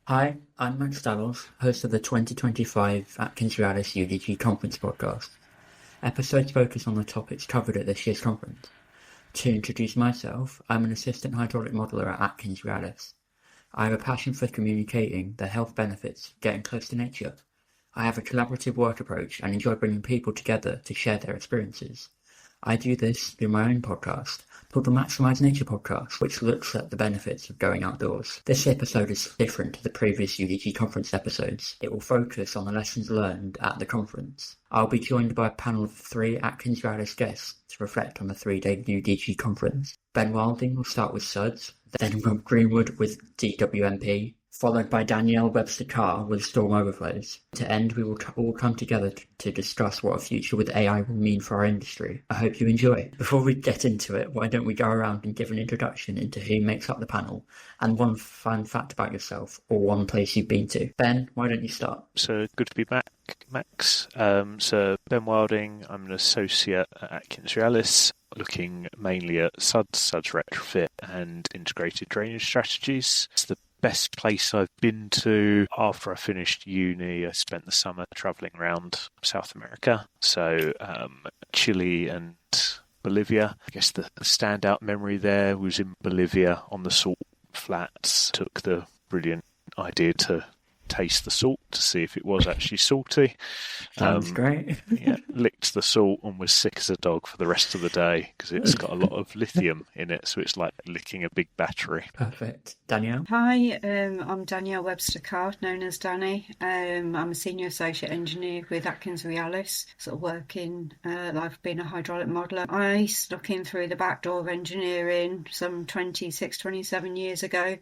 Hi, I'm Maximise, host of the 2025 AtkinsRéalis UDG Conference podcast. Episodes focus on the topics covered at this year's conference. To introduce myself, I'm an assistant hydraulic modeller at AtkinsRéalis. I have a passion for communicating the health benefits of getting close to nature. I have a collaborative work approach and enjoy bringing people together to share their experiences. I do this through my own podcast, called the Maximise Nature Podcast, which looks at the benefits of going outdoors. This episode is different to the previous UDG conference episodes. It will focus on the lessons learned at the conference. I'll be joined by a panel of 3 AtkinsRéalis guests to reflect on the 3-day UDG conference. Ben Wilding will start with SUDS, then Rob Greenwood with DWMP, followed by Danielle Webster-Carr with storm overflows. To end, we will all come together to discuss what a future with AI will mean for our industry. I hope you enjoy. Before we get into it, why don't we go around and give an introduction into who makes up the panel and one fun fact about yourself or one place you've been to. Ben, why don't you start? So good to be back, Max. So Ben Wilding, I'm an associate at AtkinsRéalis, looking mainly at SUDS retrofit and integrated drainage strategies. It's the best place I've been to after I finished uni. I spent the summer travelling around South America, so Chile and Bolivia. I guess the standout memory there was in Bolivia on the salt flats. Took the brilliant idea to taste the salt to see if it was actually salty. Sounds great. Licked the salt and was sick as a dog for the rest of the day because it's got a lot of lithium in it, so it's like licking a big battery. Perfect. Danielle? Hi, I'm Danielle Webster-Carr, known as Danny. I'm a senior associate engineer with AtkinsRéalis, sort of working, I've been a hydraulic modeller. I snuck in through the back door of engineering some 27 years ago,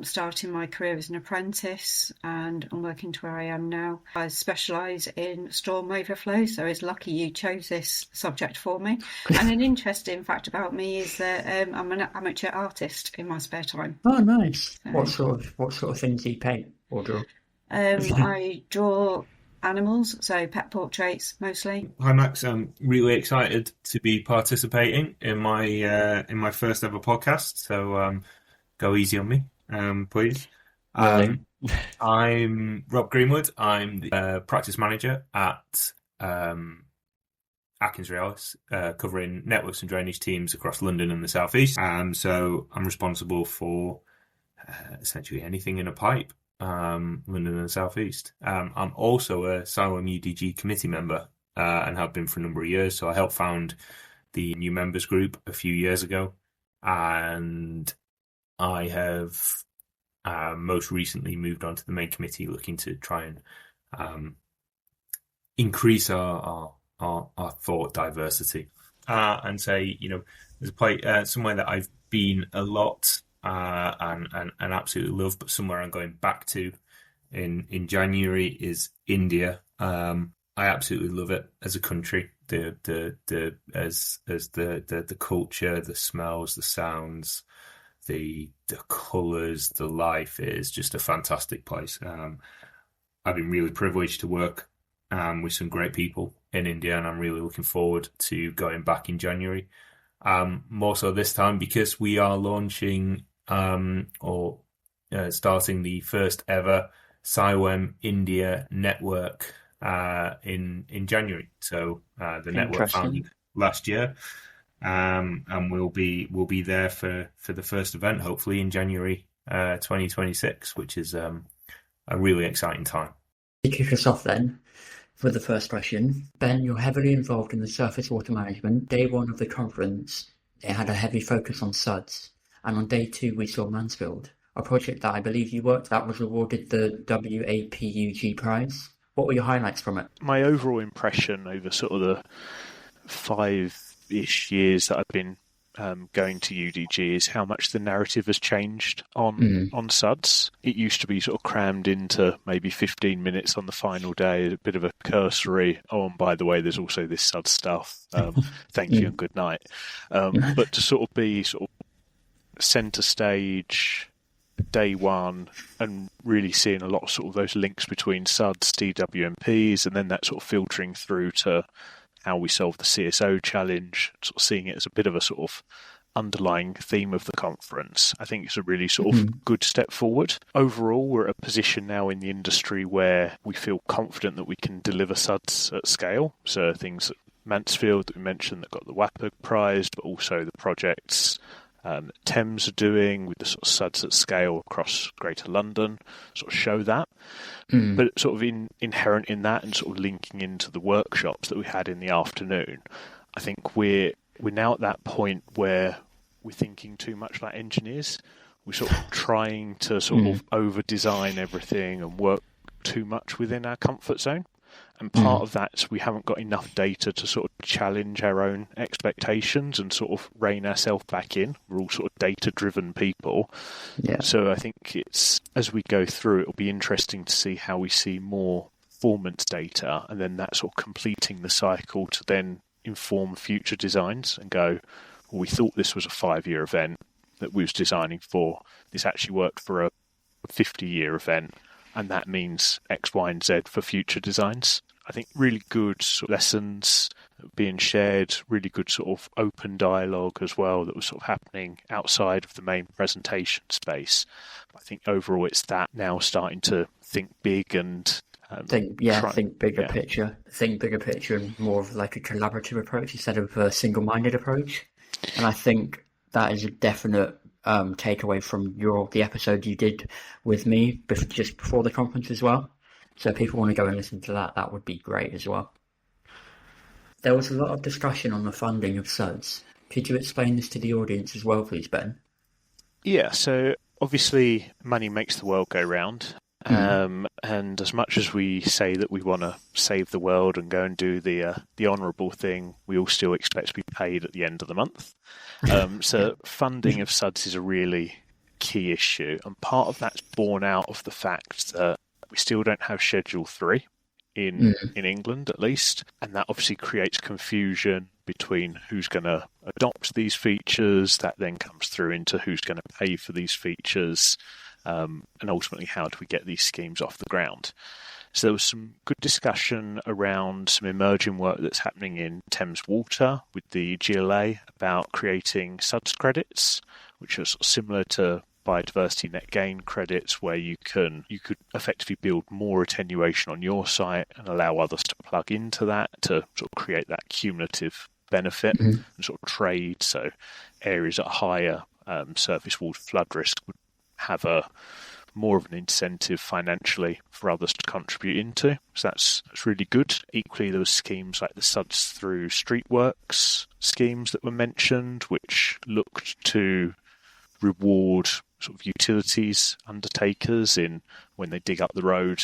starting my career as an apprentice, and I'm working to where I am now. I specialise in storm overflow, so it's lucky you chose this subject for me. And an interesting fact about me is that I'm an amateur artist in my spare time. Oh, nice. So, what sort of things do you paint or draw? I draw animals, so pet portraits mostly. Hi Max, I'm really excited to be participating in my first ever podcast, so go easy on me, please. I'm Rob Greenwood. I'm the practice manager at AtkinsRéalis, covering networks and drainage teams across London and the South East. So I'm responsible for essentially anything in a pipe, London and the South East. I'm also a CIWEM UDG committee member and have been for a number of years. So I helped found the new members group a few years ago, and I have most recently moved on to the main committee, looking to try and increase our thought diversity, and say, there's a place somewhere that I've been a lot and absolutely love, but somewhere I'm going back to in January is India. I absolutely love it as a country. The culture, the smells, the sounds, the colours, the life is just a fantastic place. I've been really privileged to work with some great people in India, and I'm really looking forward to going back in January. More so this time because we are launching starting the first ever CIWEM India network in January. So the network founded last year. And we'll be there for the first event, hopefully in January 2026, which is a really exciting time. To kick us off then, for the first question, Ben, you're heavily involved in the surface water management. Day 1 of the conference, it had a heavy focus on SUDS, and on day 2 we saw Mansfield, a project that I believe you worked that was awarded the WAPUG prize. What were your highlights from it? My overall impression over sort of the 5-ish years that I've been going to UDG is how much the narrative has changed on SUDS. It used to be sort of crammed into maybe 15 minutes on the final day, a bit of a cursory, oh, and by the way, there's also this SUDS stuff. Thank you and good night. But to sort of be sort of centre stage, day 1, and really seeing a lot of sort of those links between SUDS, DWMPs, and then that sort of filtering through to how we solve the CSO challenge, sort of seeing it as a bit of a sort of underlying theme of the conference, I think it's a really sort of good step forward. Overall, we're at a position now in the industry where we feel confident that we can deliver SUDS at scale. So things at Mansfield that we mentioned that got the WAPA prize, but also the projects Thames are doing with the sort of SUDS at scale across Greater London sort of show that. But sort of inherent in that and sort of linking into the workshops that we had in the afternoon, I think we're now at that point where we're thinking too much like engineers. We're sort of trying to sort of over-design everything and work too much within our comfort zone. And part of that is we haven't got enough data to sort of challenge our own expectations and sort of rein ourselves back in. We're all sort of data-driven people. Yeah. So I think it's, as we go through, it'll be interesting to see how we see more performance data and then that sort of completing the cycle to then inform future designs and go, well, we thought this was a 5-year event that we was designing for. This actually worked for a 50-year event, and that means X, Y, and Z for future designs. I think really good sort of lessons being shared, really good sort of open dialogue as well that was sort of happening outside of the main presentation space. I think overall it's that now starting to think big and think bigger picture. Think bigger picture and more of like a collaborative approach instead of a single-minded approach. And I think that is a definite takeaway from the episode you did with me just before the conference as well. So if people want to go and listen to that, that would be great as well. There was a lot of discussion on the funding of SUDS. Could you explain this to the audience as well, please, Ben? Yeah, so obviously money makes the world go round. And as much as we say that we want to save the world and go and do the honourable thing, we all still expect to be paid at the end of the month. So funding of SUDS is a really key issue. And part of that's born out of the fact that we still don't have Schedule 3 in England, at least. And that obviously creates confusion between who's going to adopt these features. That then comes through into who's going to pay for these features. And ultimately, how do we get these schemes off the ground? So there was some good discussion around some emerging work that's happening in Thames Water with the GLA about creating SUDS credits, which are sort of similar to biodiversity net gain credits, where you could effectively build more attenuation on your site and allow others to plug into that to sort of create that cumulative benefit and sort of trade. So areas at higher surface water flood risk would have more of an incentive financially for others to contribute into. So that's really good. Equally, there were schemes like the SUDS through Streetworks schemes that were mentioned, which looked to reward sort of utilities undertakers in when they dig up the road.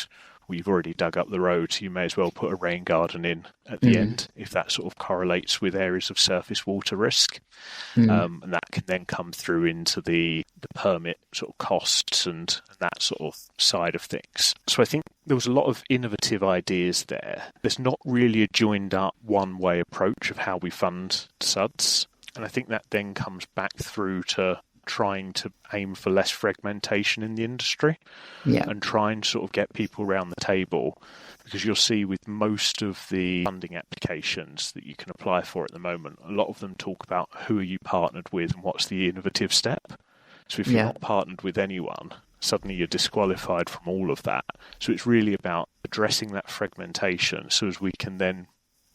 Well, you've already dug up the road, so you may as well put a rain garden in at the end if that sort of correlates with areas of surface water risk. And that can then come through into the permit sort of costs and that sort of side of things. So I think there was a lot of innovative ideas there. There's not really a joined up one-way approach of how we fund SUDS. And I think that then comes back through to trying to aim for less fragmentation in the industry and try and sort of get people around the table, because you'll see with most of the funding applications that you can apply for at the moment, a lot of them talk about who are you partnered with and what's the innovative step. So if you're not partnered with anyone, suddenly you're disqualified from all of that. So it's really about addressing that fragmentation so as we can then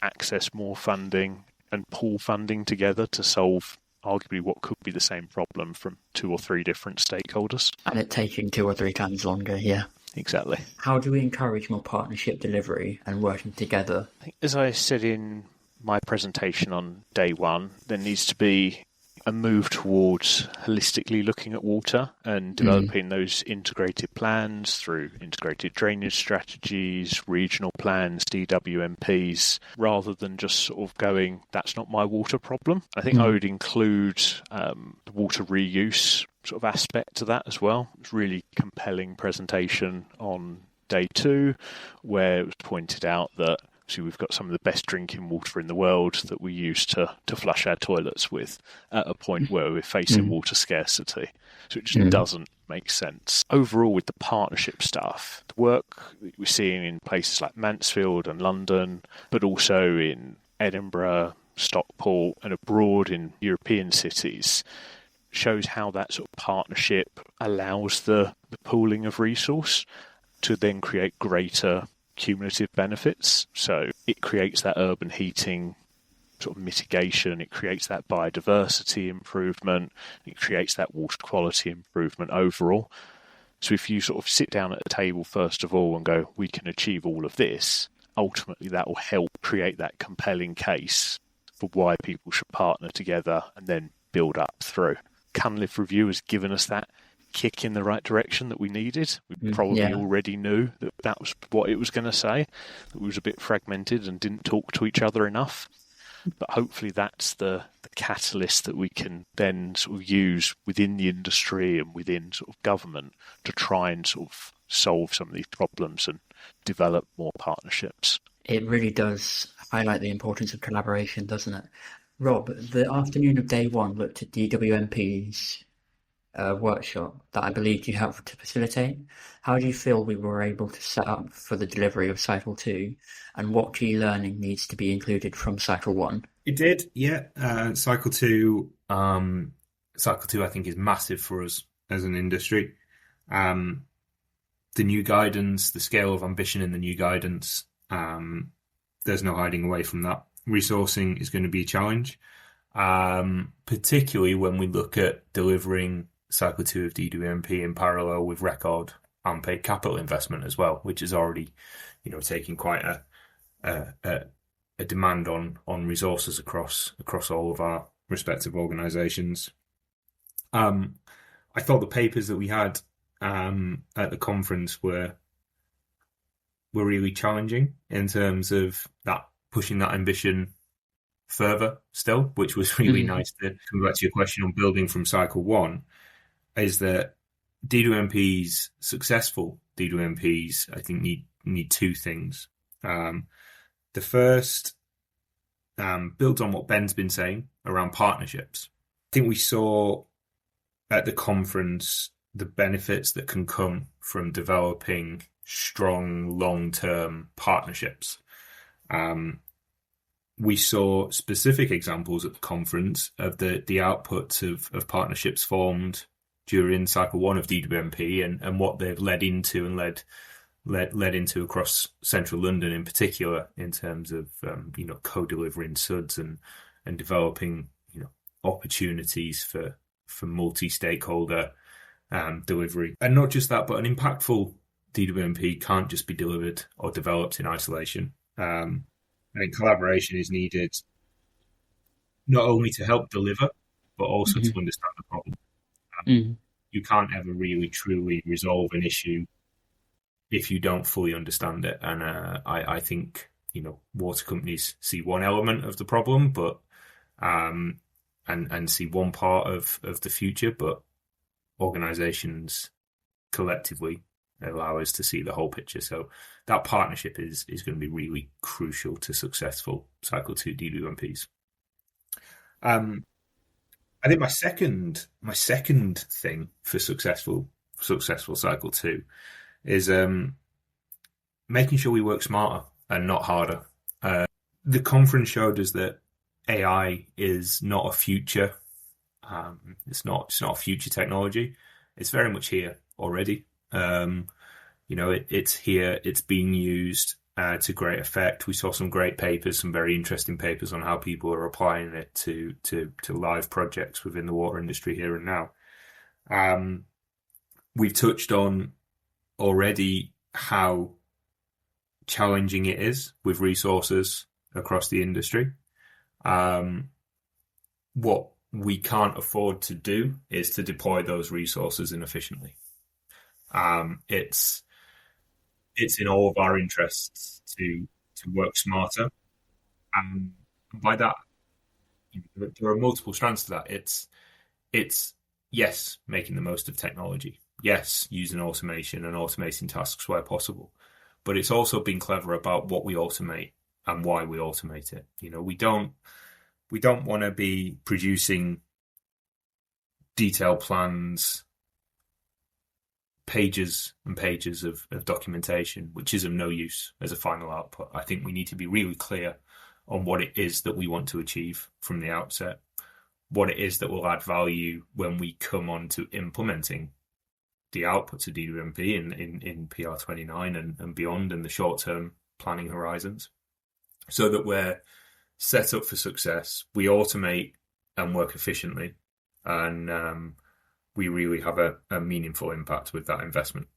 access more funding and pool funding together to solve arguably what could be the same problem from 2 or 3 different stakeholders. And it taking 2 or 3 times longer, Exactly. How do we encourage more partnership delivery and working together? As I said in my presentation on day 1, there needs to be a move towards holistically looking at water and developing those integrated plans through integrated drainage strategies, regional plans, DWMPs, rather than just sort of going, that's not my water problem. I think I would include the water reuse sort of aspect to that as well. It's a really compelling presentation on day 2 where it was pointed out that we've got some of the best drinking water in the world that we use to flush our toilets with at a point where we're facing water scarcity. So it just doesn't make sense. Overall, with the partnership stuff, the work that we're seeing in places like Mansfield and London, but also in Edinburgh, Stockport and abroad in European cities shows how that sort of partnership allows the pooling of resource to then create greater cumulative benefits. So it creates that urban heating sort of mitigation, it creates that biodiversity improvement, it creates that water quality improvement overall. So if you sort of sit down at a table first of all and go, we can achieve all of this, ultimately that will help create that compelling case for why people should partner together and then build up through. Cunliffe Review has given us that kick in the right direction that we needed. We probably already knew that that was what it was going to say, that we was a bit fragmented and didn't talk to each other enough. But hopefully that's the catalyst that we can then sort of use within the industry and within sort of government to try and sort of solve some of these problems and develop more partnerships. It really does highlight the importance of collaboration, doesn't it? Rob, the afternoon of day one looked at DWMP's workshop that I believe you helped to facilitate. How do you feel we were able to set up for the delivery of Cycle 2, and what key learning needs to be included from Cycle 1? It did, yeah. Cycle 2, I think, is massive for us as an industry. The new guidance, the scale of ambition in the new guidance, there's no hiding away from that. Resourcing is going to be a challenge, particularly when we look at delivering Cycle 2 of DWMP in parallel with record unpaid capital investment as well, which is already, taking quite a demand on resources across all of our respective organisations. I thought the papers that we had at the conference were really challenging in terms of that, pushing that ambition further still, which was really nice. To come back to your question on building from Cycle 1, is that successful DWMPs, I think, need two things. The first builds on what Ben's been saying around partnerships. I think we saw at the conference the benefits that can come from developing strong long-term partnerships. We saw specific examples at the conference of the outputs of partnerships formed during Cycle 1 of DWMP and what they've led into and led into across central London in particular, in terms of co-delivering SUDs and developing opportunities for multi-stakeholder delivery. And not just that, but an impactful DWMP can't just be delivered or developed in isolation. I think collaboration is needed not only to help deliver, but also to understand the problem. You can't ever really truly resolve an issue if you don't fully understand it. And I think water companies see one element of the problem, but and see one part of the future, but organisations collectively allow us to see the whole picture. So that partnership is going to be really crucial to successful Cycle 2 DWMPs. I think my second thing for successful Cycle 2 is making sure we work smarter and not harder. The conference showed us that AI is not a future. It's not a future technology. It's very much here already. It's here. It's being used to great effect. We saw some great papers, some very interesting papers on how people are applying it to live projects within the water industry here and now. We've touched on already how challenging it is with resources across the industry. What we can't afford to do is to deploy those resources inefficiently. It's in all of our interests to work smarter, and by that, there are multiple strands to that. It's yes, making the most of technology. Yes, using automation and automating tasks where possible, but it's also being clever about what we automate and why we automate it. We don't want to be producing detailed plans, pages and pages of documentation, which is of no use as a final output. I think we need to be really clear on what it is that we want to achieve from the outset, what it is that will add value when we come on to implementing the outputs of DWMP in PR29 and beyond, and the short-term planning horizons, so that we're set up for success, we automate and work efficiently, and we really have a meaningful impact with that investment.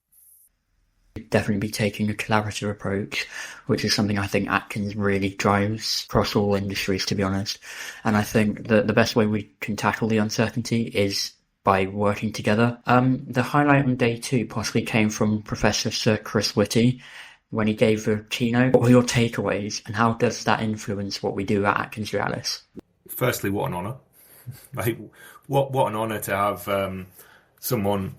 Definitely be taking a collaborative approach, which is something I think Atkins really drives across all industries, to be honest. And I think that the best way we can tackle the uncertainty is by working together. The highlight on day 2 possibly came from Professor Sir Chris Whitty when he gave a keynote. What were your takeaways, and how does that influence what we do at AtkinsRéalis? Firstly, what an honour! Like, what an honour to have someone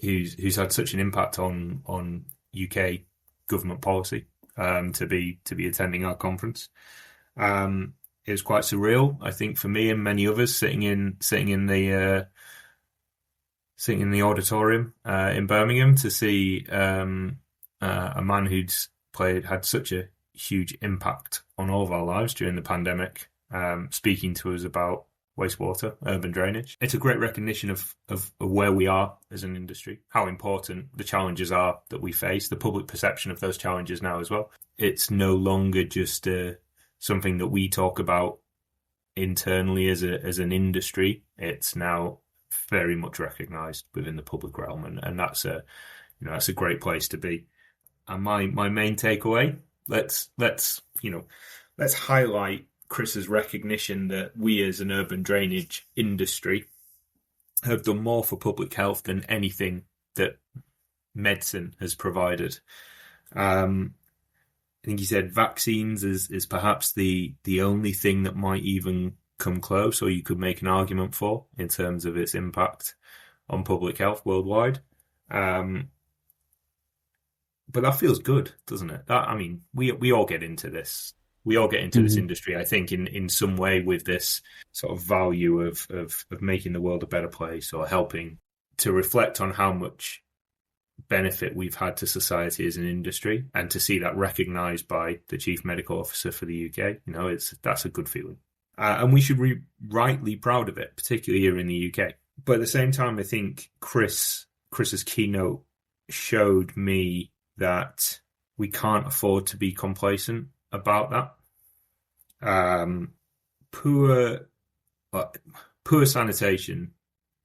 who's had such an impact on UK government policy to be attending our conference. It was quite surreal, I think, for me and many others sitting in the auditorium in Birmingham to see a man who'd had such a huge impact on all of our lives during the pandemic, speaking to us about wastewater, urban drainage. It's a great recognition of where we are as an industry, how important the challenges are that we face, the public perception of those challenges now as well. It's no longer just something that we talk about internally as an industry. It's now very much recognised within the public realm, and that's a great place to be. And my main takeaway, let's highlight Chris's recognition that we as an urban drainage industry have done more for public health than anything that medicine has provided. I think he said vaccines is perhaps the only thing that might even come close, or you could make an argument for, in terms of its impact on public health worldwide. But that feels good, doesn't it? We all get into this. We all get into this industry, I think, in some way with this sort of value of making the world a better place, or helping to reflect on how much benefit we've had to society as an industry, and to see that recognised by the Chief Medical Officer for the UK. That's a good feeling. And we should be rightly proud of it, particularly here in the UK. But at the same time, I think Chris's keynote showed me that we can't afford to be complacent about that. Poor sanitation,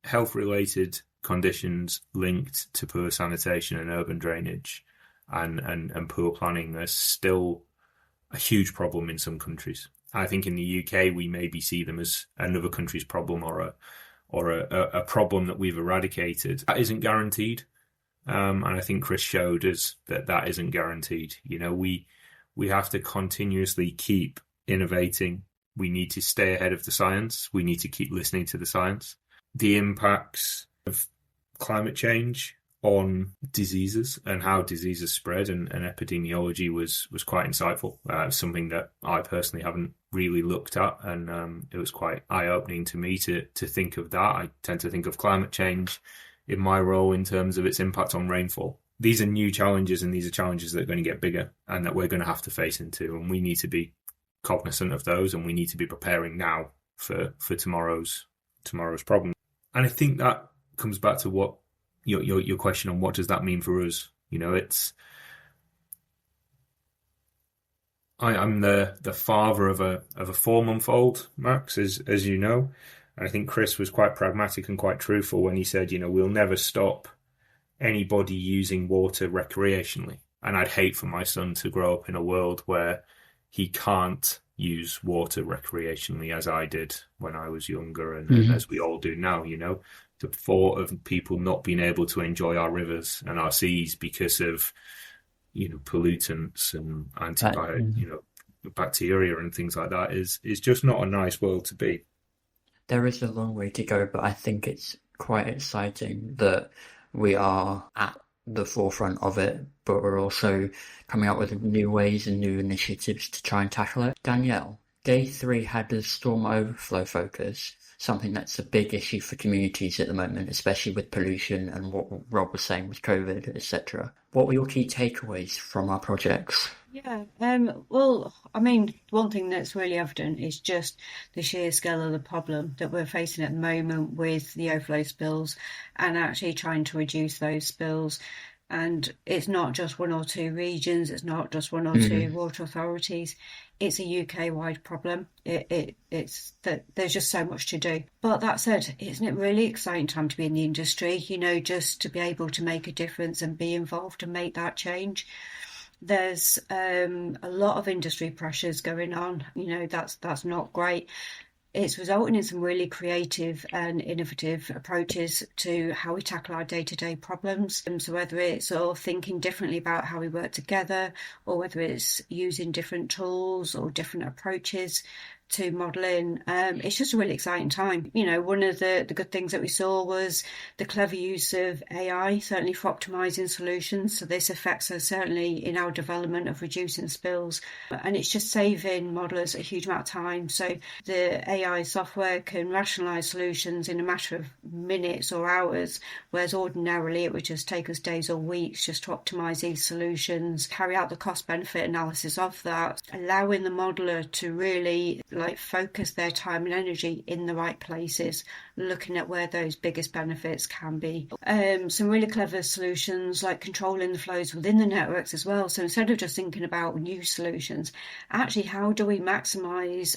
health-related conditions linked to poor sanitation and urban drainage and poor planning are still a huge problem in some countries. I think in the UK we maybe see them as another country's problem, or a problem that we've eradicated. That isn't guaranteed, and I think Chris showed us that isn't guaranteed. We have to continuously keep innovating. We need to stay ahead of the science. We need to keep listening to the science. The impacts of climate change on diseases and how diseases spread and epidemiology was quite insightful. Something that I personally haven't really looked at, and it was quite eye-opening to me to think of that. I tend to think of climate change in my role in terms of its impact on rainfall. These are new challenges, and these are challenges that are going to get bigger and that we're going to have to face into, and we need to be cognizant of those, and we need to be preparing now for tomorrow's problem. And I think that comes back to what your question on what does that mean for us. I'm the father of a 4-month-old, Max, as you know, and I think Chris was quite pragmatic and quite truthful when he said, we'll never stop anybody using water recreationally. And I'd hate for my son to grow up in a world where he can't use water recreationally, as I did when I was younger, and as we all do now. The thought of people not being able to enjoy our rivers and our seas because of pollutants and bacteria and things like that is just not a nice world to be. There is a long way to go, but I think it's quite exciting that we are at the forefront of it, but we're also coming up with new ways and new initiatives to try and tackle it. Danielle, Day 3 had a storm overflow focus, something that's a big issue for communities at the moment, especially with pollution and what Rob was saying with COVID, etc. What were your key takeaways from our projects? Yeah, well, I mean, one thing that's really evident is just the sheer scale of the problem that we're facing at the moment with the overflow spills and actually trying to reduce those spills. And it's not just one or two regions, it's not just one or two water authorities, it's a UK-wide problem. It's that there's just so much to do. But that said, isn't it really exciting time to be in the industry, just to be able to make a difference and be involved and make that change? There's a lot of industry pressures going on, that's not great. It's resulting in some really creative and innovative approaches to how we tackle our day-to-day problems. So whether it's thinking differently about how we work together, or whether it's using different tools or different approaches to modelling, it's just a really exciting time. One of the good things that we saw was the clever use of AI, certainly for optimising solutions. So this affects us certainly in our development of reducing spills, and it's just saving modellers a huge amount of time. So the AI software can rationalise solutions in a matter of minutes or hours, whereas ordinarily it would just take us days or weeks just to optimise these solutions, carry out the cost-benefit analysis of that, allowing the modeller to really focus their time and energy in the right places, looking at where those biggest benefits can be. Some really clever solutions like controlling the flows within the networks as well. So instead of just thinking about new solutions, actually how do we maximise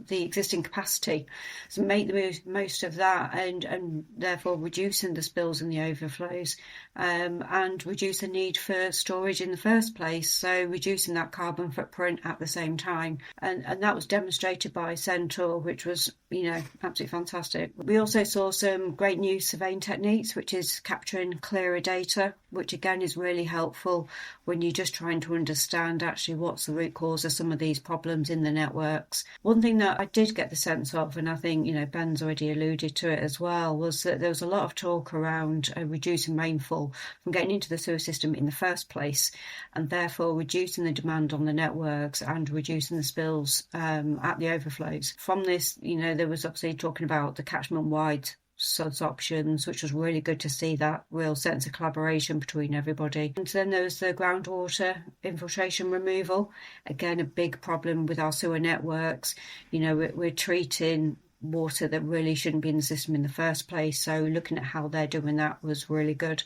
the existing capacity? So make the most of that and therefore reducing the spills and the overflows, and reduce the need for storage in the first place. So reducing that carbon footprint at the same time. And that was demonstrated by Centaur, which was, absolutely fantastic. We also saw some great new surveying techniques, which is capturing clearer data, which again is really helpful when you're just trying to understand actually what's the root cause of some of these problems in the networks. One thing that I did get the sense of, and I think, Ben's already alluded to it as well, was that there was a lot of talk around reducing rainfall from getting into the sewer system in the first place, and therefore reducing the demand on the networks and reducing the spills at the overflows. From this, there was obviously talking about the catchment-wide SUDS options, which was really good to see that real sense of collaboration between everybody. And then there was the groundwater infiltration removal. Again, a big problem with our sewer networks. We're treating water that really shouldn't be in the system in the first place. So looking at how they're doing that was really good.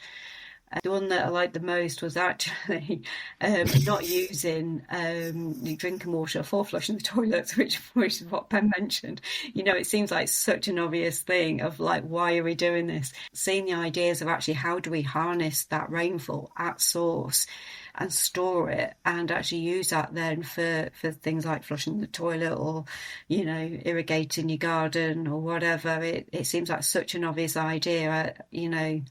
The one that I liked the most was actually not using the drinking water for flushing the toilets, which is what Ben mentioned. It seems like such an obvious thing of why are we doing this? Seeing the ideas of actually how do we harness that rainfall at source and store it and actually use that then for things like flushing the toilet or, irrigating your garden or whatever. It seems like such an obvious idea.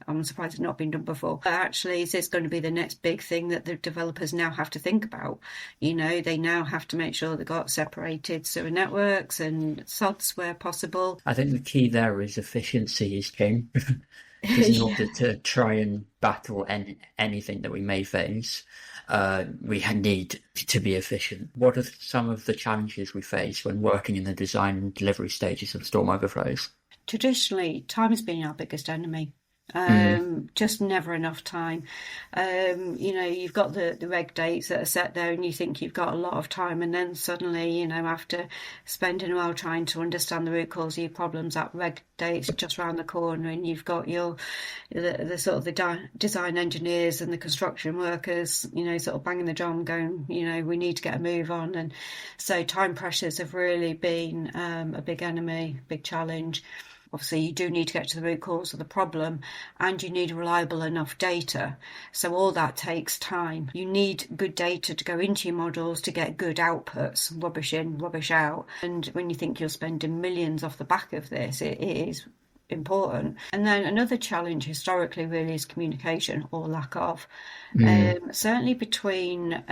I'm surprised it's not been done before. But actually, is this going to be the next big thing that the developers now have to think about? They now have to make sure they've got separated sewer networks and SUDS where possible. I think the key there is efficiency is king. Because in order to try and battle anything that we may face, we need to be efficient. What are some of the challenges we face when working in the design and delivery stages of storm overflows? Traditionally, time has been our biggest enemy. Just never enough time. You've got the reg dates that are set there and you think you've got a lot of time, and then suddenly, after spending a while trying to understand the root cause of your problems, that reg date's just around the corner and you've got the sort of the design engineers and the construction workers, sort of banging the drum going, we need to get a move on. And so time pressures have really been a big enemy, big challenge. Obviously, you do need to get to the root cause of the problem and you need reliable enough data. So all that takes time. You need good data to go into your models to get good outputs, rubbish in, rubbish out. And when you think you're spending millions off the back of this, it is important. And then another challenge historically really is communication, or lack of. Certainly between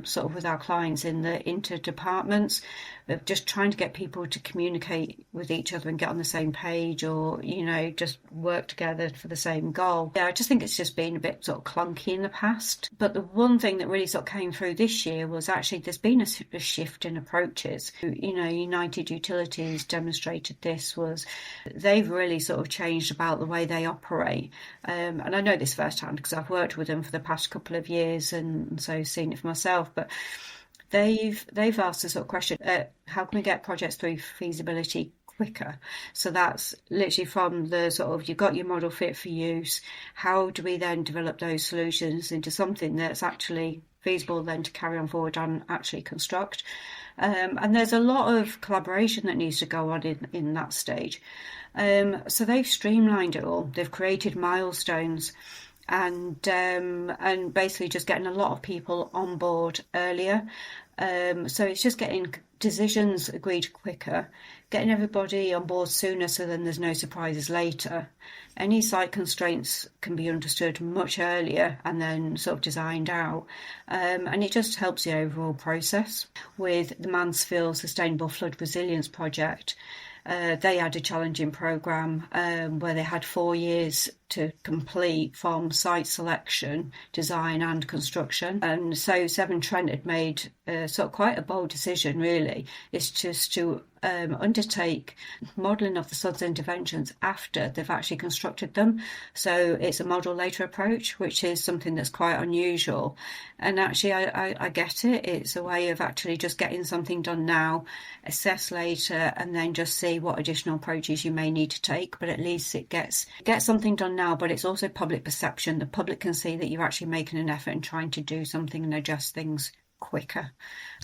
sort of with our clients in the inter-departments, of just trying to get people to communicate with each other and get on the same page, or, you know, just work together for the same goal. Yeah, I just think it's just been a bit sort of clunky in the past. But the one thing that really sort of came through this year was actually there's been a shift in approaches. You know, United Utilities demonstrated this, was they've really sort of changed about the way they operate. And I know this firsthand because I've worked with them for the past couple of years, and so seen it for myself. But they've asked the sort of question, how can we get projects through feasibility quicker? So that's literally from the sort of, you've got your model fit for use, how do we then develop those solutions into something that's actually feasible then to carry on forward and actually construct? And there's a lot of collaboration that needs to go on in that stage. So they've streamlined it all. They've created milestones, and basically just getting a lot of people on board earlier. So it's just getting decisions agreed quicker, getting everybody on board sooner, so then there's no surprises later. Any site constraints can be understood much earlier and then sort of designed out. And it just helps the overall process. With the Mansfield Sustainable Flood Resilience Project, they had a challenging programme where they had 4 years to complete from site selection, design and construction. And so Severn Trent had made sort of quite a bold decision, really. It's just to undertake modelling of the SUDS interventions after they've actually constructed them. So it's a model later approach, which is something that's quite unusual. And actually, I get it. It's a way of actually just getting something done now, assess later, and then just see what additional approaches you may need to take. But at least it gets something done now, but it's also public perception. The public can see that you're actually making an effort and trying to do something and adjust things quicker.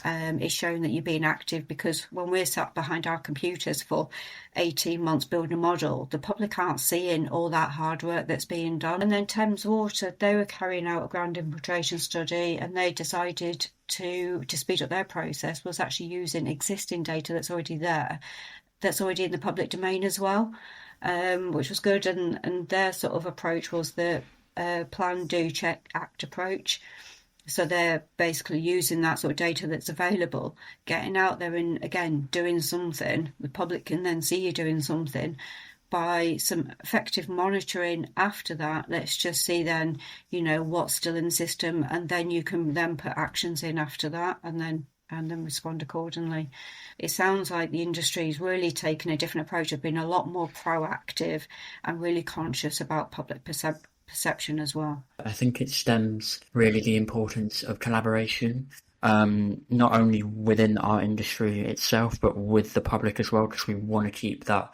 It's showing that you're being active, because when we're sat behind our computers for 18 months building a model, the public aren't seeing all that hard work that's being done. And then Thames Water, they were carrying out a ground infiltration study, and they decided to speed up their process, was actually using existing data that's already there, that's already in the public domain as well, which was good. And their sort of approach was the plan, do, check, act approach. So they're basically using that sort of data that's available, getting out there and, again, doing something. The public can then see you doing something. By some effective monitoring after that, let's just see then, you know, what's still in the system, and then you can then put actions in after that, and then respond accordingly. It sounds like the industry is really taking a different approach of being a lot more proactive and really conscious about public perception as well. I think it stems really the importance of collaboration, not only within our industry itself, but with the public as well, because we want to keep that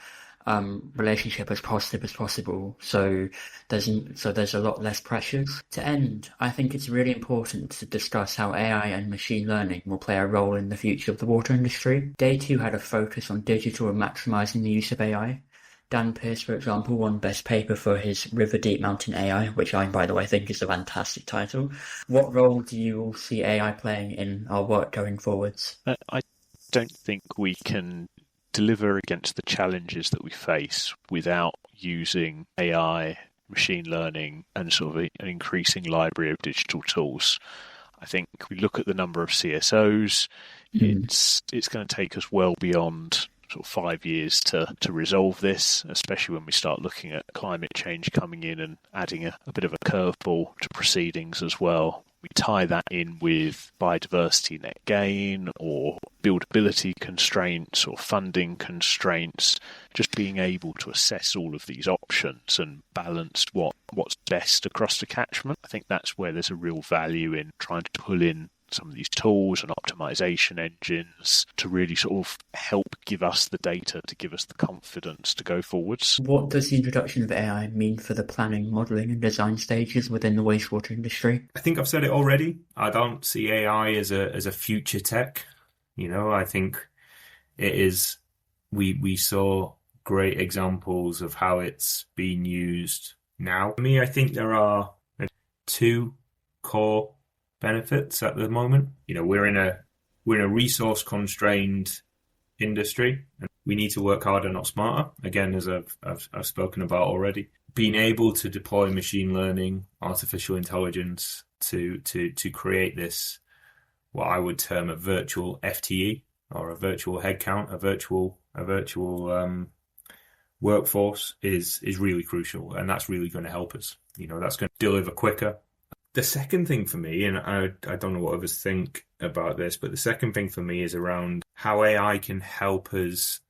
relationship as positive as possible. So there's a lot less pressures. To end, I think it's really important to discuss how AI and machine learning will play a role in the future of the water industry. Day 2 had a focus on digital and maximising the use of AI. Dan Pearce, for example, won Best Paper for his River Deep Mountain AI, which I, by the way, think is a fantastic title. What role do you all see AI playing in our work going forwards? I don't think we can deliver against the challenges that we face without using AI, machine learning, and sort of an increasing library of digital tools. I think we look at the number of CSOs, it's going to take us well beyond sort of 5 years to resolve this, especially when we start looking at climate change coming in and adding a bit of a curveball to proceedings as well. We tie that in with biodiversity net gain or buildability constraints or funding constraints, just being able to assess all of these options and balance what's best across the catchment. I think that's where there's a real value in trying to pull in some of these tools and optimization engines to really sort of help give us the data, to give us the confidence to go forwards. What does the introduction of AI mean for the planning, modelling and design stages within the wastewater industry? I think I've said it already. I don't see AI as a future tech. You know, I think it is, we saw great examples of how it's being used now. For me, I think there are 2 core benefits at the moment. You know, we're in a resource constrained industry. We need to work harder, not smarter. Again, as I've spoken about already, being able to deploy machine learning, artificial intelligence to create this, what I would term a virtual FTE or a virtual headcount, a virtual workforce is really crucial, and that's really going to help us. That's going to deliver quicker. The second thing for me, and I don't know what others think about this, but the second thing for me is around how AI can help us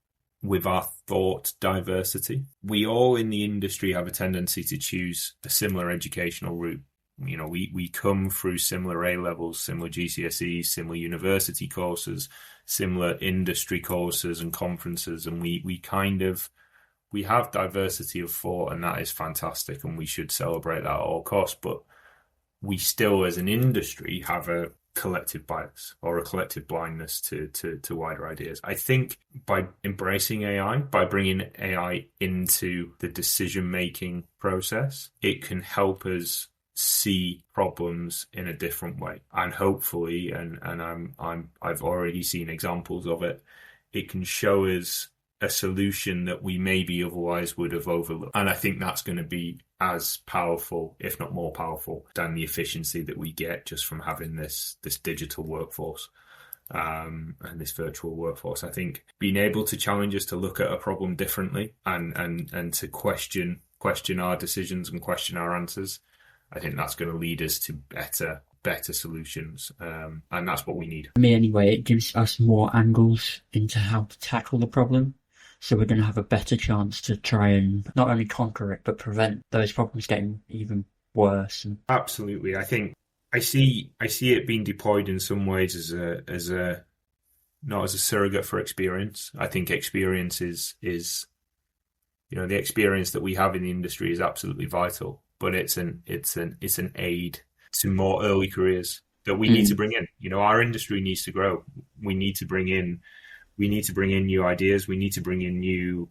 with our thought diversity. We all in the industry have a tendency to choose a similar educational route. We come through similar A-levels, similar GCSEs, similar university courses, similar industry courses and conferences, and we have diversity of thought, and that is fantastic, and we should celebrate that at all costs. But we still, as an industry, have a collective bias or a collective blindness to wider ideas. I think by embracing AI, by bringing AI into the decision-making process, it can help us see problems in a different way, and hopefully, and I've already seen examples of it. It can show us a solution that we maybe otherwise would have overlooked, and I think that's going to be as powerful, if not more powerful, than the efficiency that we get just from having this digital workforce and this virtual workforce. I think being able to challenge us to look at a problem differently and to question our decisions and question our answers, I think that's going to lead us to better solutions, and that's what we need. For me anyway, it gives us more angles into how to tackle the problem. So we're going to have a better chance to try and not only conquer it, but prevent those problems getting even worse. Absolutely. I think I see it being deployed in some ways as a not as a surrogate for experience. I think experience is the experience that we have in the industry is absolutely vital, but it's an aid to more early careers that we need to bring in. Our industry needs to grow. We need to bring in new ideas. We need to bring in new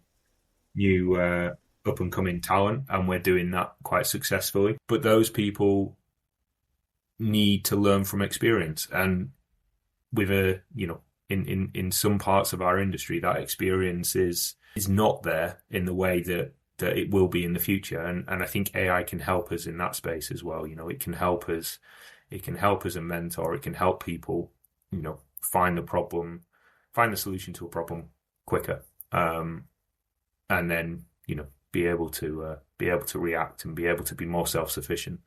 up and coming talent, and we're doing that quite successfully. But those people need to learn from experience, and with in some parts of our industry, that experience is not there in the way that it will be in the future. And I think AI can help us in that space as well. It can help us as a mentor. It can help people, find the solution to a problem quicker, and then be able to react and be able to be more self-sufficient.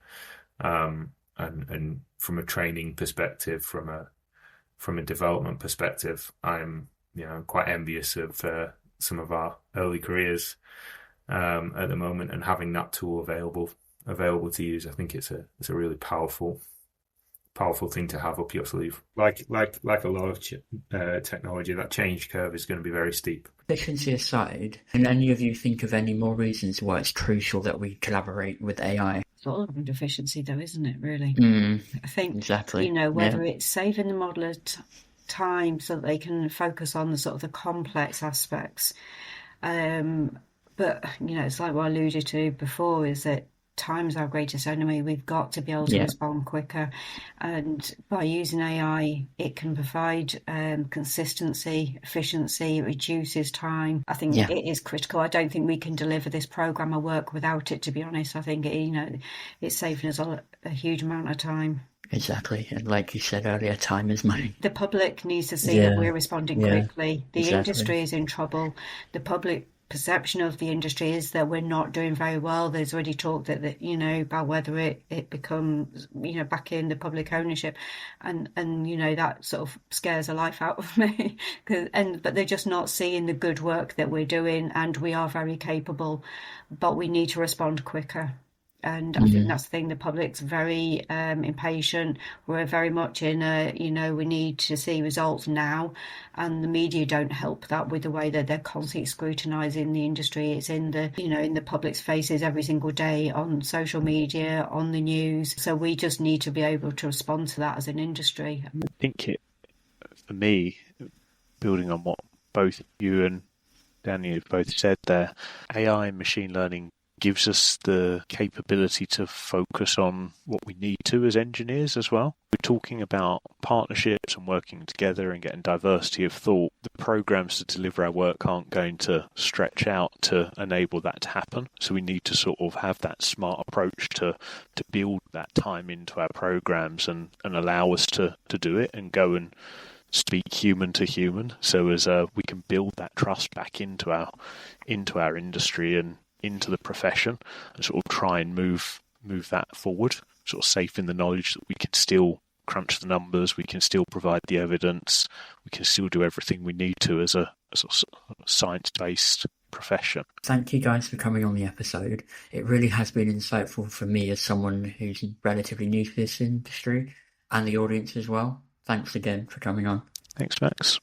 And from a training perspective, from a development perspective, I'm quite envious of some of our early careers at the moment, and having that tool available to use. I think it's a really powerful thing to have up your sleeve. Like a lot of technology, that change curve is going to be very steep. Efficiency aside, can any of you think of any more reasons why it's crucial that we collaborate with AI? It's all around efficiency, though, isn't it, really? I think, exactly. Whether it's saving the modeller time so that they can focus on the sort of the complex aspects. But, it's like what I alluded to before, is that time's our greatest enemy. We've got to be able to respond quicker, and by using AI, it can provide consistency, efficiency. It reduces time. I think it is critical. I don't think we can deliver this program of work without it, to be honest. I think it's saving us a huge amount of time. Exactly, and like you said earlier, time is money. The public needs to see that we're responding quickly. The industry is in trouble. The public perception of the industry is that we're not doing very well. There's already talk that about whether it becomes back in the public ownership, and that sort of scares the life out of me. But they're just not seeing the good work that we're doing, and we are very capable, but we need to respond quicker. And I think that's the thing. The public's very impatient. We're very much in we need to see results now. And the media don't help that with the way that they're constantly scrutinising the industry. It's in the public's faces every single day on social media, on the news. So we just need to be able to respond to that as an industry. I think for me, building on what both you and Danny have both said there, AI and machine learning gives us the capability to focus on what we need to as engineers as well. We're talking about partnerships and working together and getting diversity of thought. The programs to deliver our work aren't going to stretch out to enable that to happen. So we need to sort of have that smart approach to build that time into our programs and allow us to do it and go and speak human to human, so as we can build that trust back into our industry and into the profession, and sort of try and move that forward, sort of safe in the knowledge that we can still crunch the numbers, we can still provide the evidence, we can still do everything we need to as a sort of science-based profession. Thank you guys for coming on the episode. It really has been insightful for me as someone who's relatively new to this industry, and the audience as well. Thanks again for coming on. Thanks, Max.